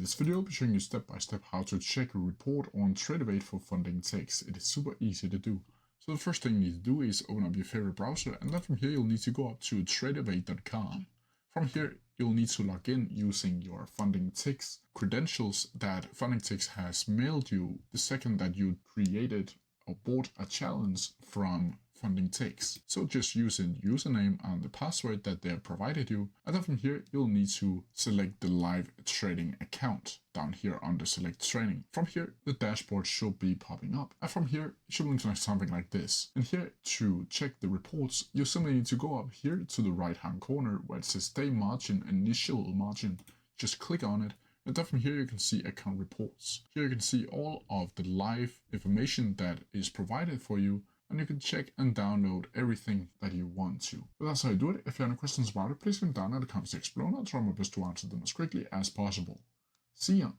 this video, I'll be showing you step by step how to check a report on Tradovate for Funding Ticks. It is super easy to do. So the first thing you need to do is open up your favorite browser, and then from here you'll need to go up to tradovate.com. From here you'll need to log in using your Funding Ticks credentials that Funding Ticks has mailed you the second that you created or bought a challenge from Funding Ticks. So just use a username and the password that they have provided you, and then from here you'll need to select the live trading account down here under select trading. From here the dashboard should be popping up, and from here it should look like something like this. And here to check the reports you simply need to go up here to the right hand corner where it says day margin, initial margin. Just click on it. And then from here you can see account reports. Here you can see all of the live information that is provided for you, and you can check and download everything that you want to. But that's how you do it. If you have any questions about it, please come down in the comment section below and I'll try my best to answer them as quickly as possible. See ya!